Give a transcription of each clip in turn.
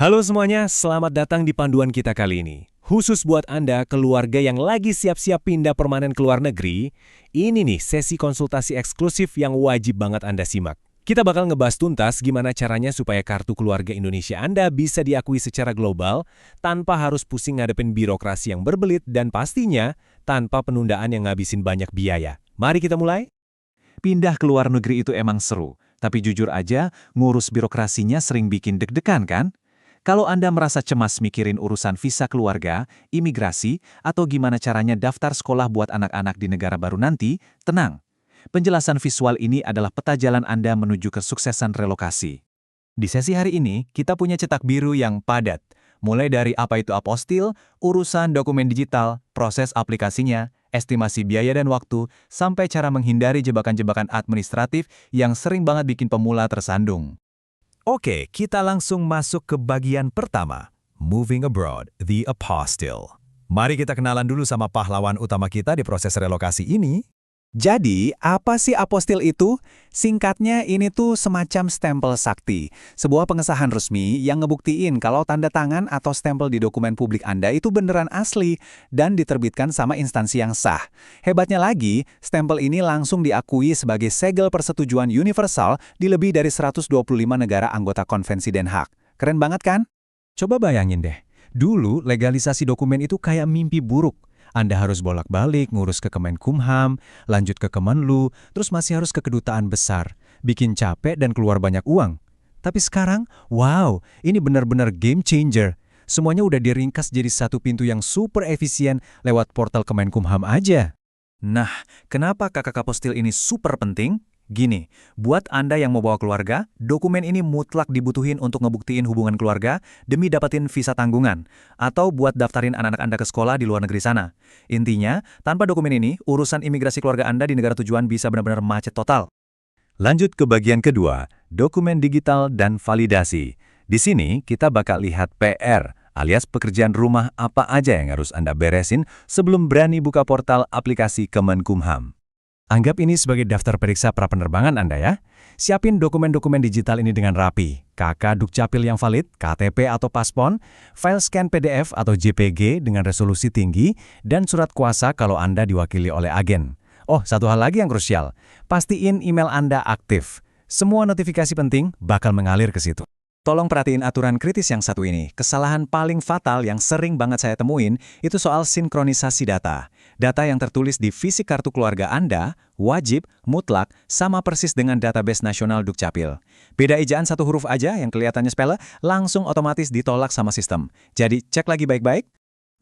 Halo semuanya, selamat datang di panduan kita kali ini. Khusus buat Anda, keluarga yang lagi siap-siap pindah permanen ke luar negeri, ini nih sesi konsultasi eksklusif yang wajib banget Anda simak. Kita bakal ngebahas tuntas gimana caranya supaya kartu keluarga Indonesia Anda bisa diakui secara global tanpa harus pusing ngadepin birokrasi yang berbelit dan pastinya tanpa penundaan yang ngabisin banyak biaya. Mari kita mulai. Pindah ke luar negeri itu emang seru, tapi jujur aja, ngurus birokrasinya sering bikin deg-degan kan? Kalau Anda merasa cemas mikirin urusan visa keluarga, imigrasi, atau gimana caranya daftar sekolah buat anak-anak di negara baru nanti, tenang. Penjelasan visual ini adalah peta jalan Anda menuju kesuksesan relokasi. Di sesi hari ini, kita punya cetak biru yang padat. Mulai dari apa itu apostil, urusan dokumen digital, proses aplikasinya, estimasi biaya dan waktu, sampai cara menghindari jebakan-jebakan administratif yang sering banget bikin pemula tersandung. Oke, kita langsung masuk ke bagian pertama, Moving Abroad, the Apostille. Mari kita kenalan dulu sama pahlawan utama kita di proses relokasi ini. Jadi, apa sih apostil itu? Singkatnya, ini tuh semacam stempel sakti. Sebuah pengesahan resmi yang ngebuktiin kalau tanda tangan atau stempel di dokumen publik Anda itu beneran asli dan diterbitkan sama instansi yang sah. Hebatnya lagi, stempel ini langsung diakui sebagai segel persetujuan universal di lebih dari 125 negara anggota Konvensi Den Haag. Keren banget kan? Coba bayangin deh, dulu legalisasi dokumen itu kayak mimpi buruk. Anda harus bolak-balik ngurus ke Kemenkumham, lanjut ke Kemenlu, terus masih harus ke kedutaan besar. Bikin capek dan keluar banyak uang. Tapi sekarang, wow, ini benar-benar game changer. Semuanya udah diringkas jadi satu pintu yang super efisien lewat portal Kemenkumham aja. Nah, kenapa kakak apostil ini super penting? Gini, buat Anda yang mau bawa keluarga, dokumen ini mutlak dibutuhin untuk ngebuktiin hubungan keluarga demi dapetin visa tanggungan, atau buat daftarin anak-anak Anda ke sekolah di luar negeri sana. Intinya, tanpa dokumen ini, urusan imigrasi keluarga Anda di negara tujuan bisa benar-benar macet total. Lanjut ke bagian kedua, dokumen digital dan validasi. Di sini, kita bakal lihat PR, alias pekerjaan rumah apa aja yang harus Anda beresin sebelum berani buka portal aplikasi Kemenkumham. Anggap ini sebagai daftar periksa prapenerbangan Anda ya. Siapin dokumen-dokumen digital ini dengan rapi. KK Dukcapil yang valid, KTP atau paspon, file scan PDF atau JPG dengan resolusi tinggi, dan surat kuasa kalau Anda diwakili oleh agen. Oh, satu hal lagi yang krusial. Pastiin email Anda aktif. Semua notifikasi penting bakal mengalir ke situ. Tolong perhatiin aturan kritis yang satu ini. Kesalahan paling fatal yang sering banget saya temuin itu soal sinkronisasi data. Data yang tertulis di fisik kartu keluarga Anda, wajib, mutlak, sama persis dengan database nasional Dukcapil. Beda ejaan satu huruf aja yang kelihatannya sepele, langsung otomatis ditolak sama sistem. Jadi cek lagi baik-baik.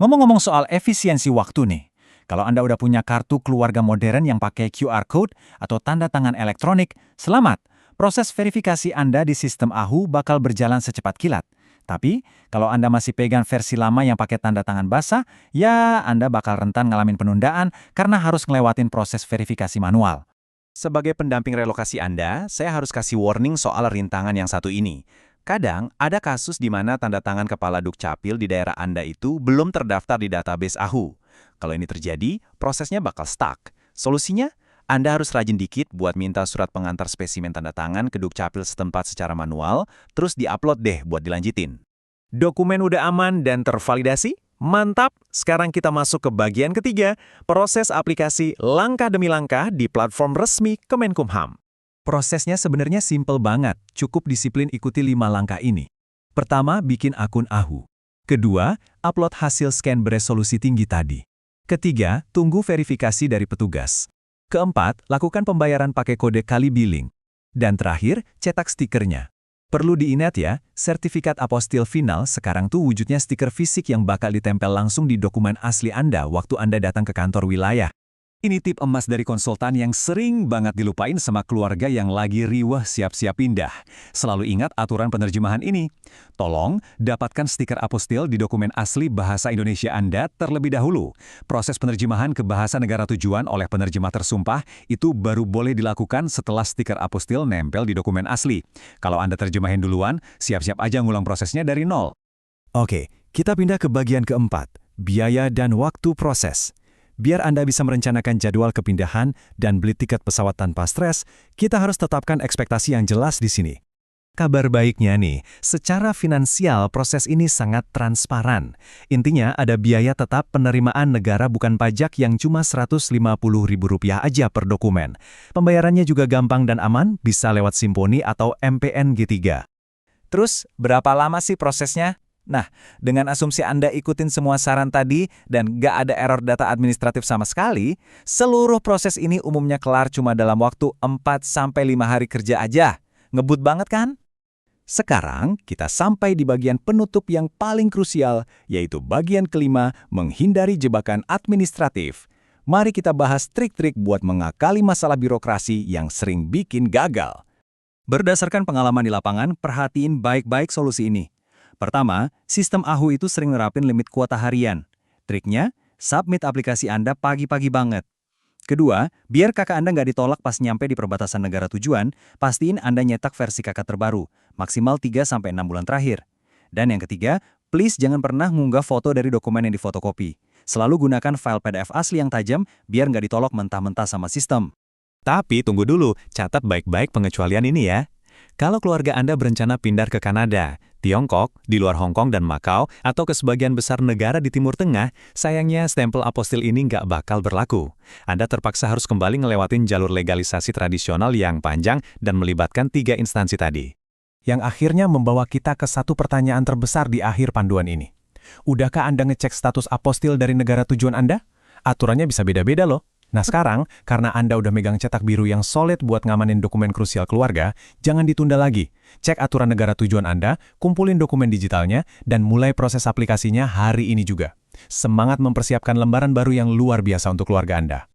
Ngomong-ngomong soal efisiensi waktu nih. Kalau Anda udah punya kartu keluarga modern yang pakai QR Code atau tanda tangan elektronik, selamat! Proses verifikasi Anda di sistem AHU bakal berjalan secepat kilat. Tapi, kalau Anda masih pegang versi lama yang pakai tanda tangan basah, ya Anda bakal rentan ngalamin penundaan karena harus ngelewatin proses verifikasi manual. Sebagai pendamping relokasi Anda, saya harus kasih warning soal rintangan yang satu ini. Kadang, ada kasus di mana tanda tangan kepala Dukcapil di daerah Anda itu belum terdaftar di database AHU. Kalau ini terjadi, prosesnya bakal stuck. Solusinya? Anda harus rajin dikit buat minta surat pengantar spesimen tanda tangan ke Dukcapil setempat secara manual, terus diupload deh buat dilanjutin. Dokumen udah aman dan tervalidasi? Mantap! Sekarang kita masuk ke bagian ketiga, proses aplikasi langkah demi langkah di platform resmi Kemenkumham. Prosesnya sebenarnya simple banget, cukup disiplin ikuti 5 langkah ini. Pertama, bikin akun AHU. Kedua, upload hasil scan beresolusi tinggi tadi. Ketiga, tunggu verifikasi dari petugas. Keempat, lakukan pembayaran pakai kode kali billing. Dan terakhir, cetak stikernya. Perlu diingat ya, sertifikat apostil final sekarang tuh wujudnya stiker fisik yang bakal ditempel langsung di dokumen asli Anda waktu Anda datang ke kantor wilayah. Ini tip emas dari konsultan yang sering banget dilupain sama keluarga yang lagi riwah siap-siap pindah. Selalu ingat aturan penerjemahan ini. Tolong, dapatkan stiker apostil di dokumen asli bahasa Indonesia Anda terlebih dahulu. Proses penerjemahan ke bahasa negara tujuan oleh penerjemah tersumpah itu baru boleh dilakukan setelah stiker apostil nempel di dokumen asli. Kalau Anda terjemahin duluan, siap-siap aja ngulang prosesnya dari nol. Oke, kita pindah ke bagian keempat, biaya dan waktu proses. Biar Anda bisa merencanakan jadwal kepindahan dan beli tiket pesawat tanpa stres, kita harus tetapkan ekspektasi yang jelas di sini. Kabar baiknya nih, secara finansial proses ini sangat transparan. Intinya ada biaya tetap penerimaan negara bukan pajak yang cuma Rp150.000 aja per dokumen. Pembayarannya juga gampang dan aman, bisa lewat Simponi atau MPN G3. Terus, berapa lama sih prosesnya? Nah, dengan asumsi Anda ikutin semua saran tadi dan nggak ada error data administratif sama sekali, seluruh proses ini umumnya kelar cuma dalam waktu 4-5 hari kerja aja. Ngebut banget kan? Sekarang, kita sampai di bagian penutup yang paling krusial, yaitu bagian kelima, menghindari jebakan administratif. Mari kita bahas trik-trik buat mengakali masalah birokrasi yang sering bikin gagal. Berdasarkan pengalaman di lapangan, perhatiin baik-baik solusi ini. Pertama, sistem AHU itu sering nerapin limit kuota harian. Triknya, submit aplikasi Anda pagi-pagi banget. Kedua, biar kakak Anda nggak ditolak pas nyampe di perbatasan negara tujuan, pastiin Anda nyetak versi kakak terbaru, maksimal 3-6 bulan terakhir. Dan yang ketiga, please jangan pernah ngunggah foto dari dokumen yang difotokopi. Selalu gunakan file PDF asli yang tajam, biar nggak ditolak mentah-mentah sama sistem. Tapi tunggu dulu, catat baik-baik pengecualian ini ya. Kalau keluarga Anda berencana pindah ke Kanada, Tiongkok, di luar Hong Kong dan Macau, atau ke sebagian besar negara di Timur Tengah, sayangnya stempel apostil ini nggak bakal berlaku. Anda terpaksa harus kembali ngelewatin jalur legalisasi tradisional yang panjang dan melibatkan 3 instansi tadi. Yang akhirnya membawa kita ke satu pertanyaan terbesar di akhir panduan ini. Udahkah Anda ngecek status apostil dari negara tujuan Anda? Aturannya bisa beda-beda loh. Nah sekarang, karena Anda udah megang cetak biru yang solid buat ngamanin dokumen krusial keluarga, jangan ditunda lagi. Cek aturan negara tujuan Anda, kumpulin dokumen digitalnya, dan mulai proses aplikasinya hari ini juga. Semangat mempersiapkan lembaran baru yang luar biasa untuk keluarga Anda.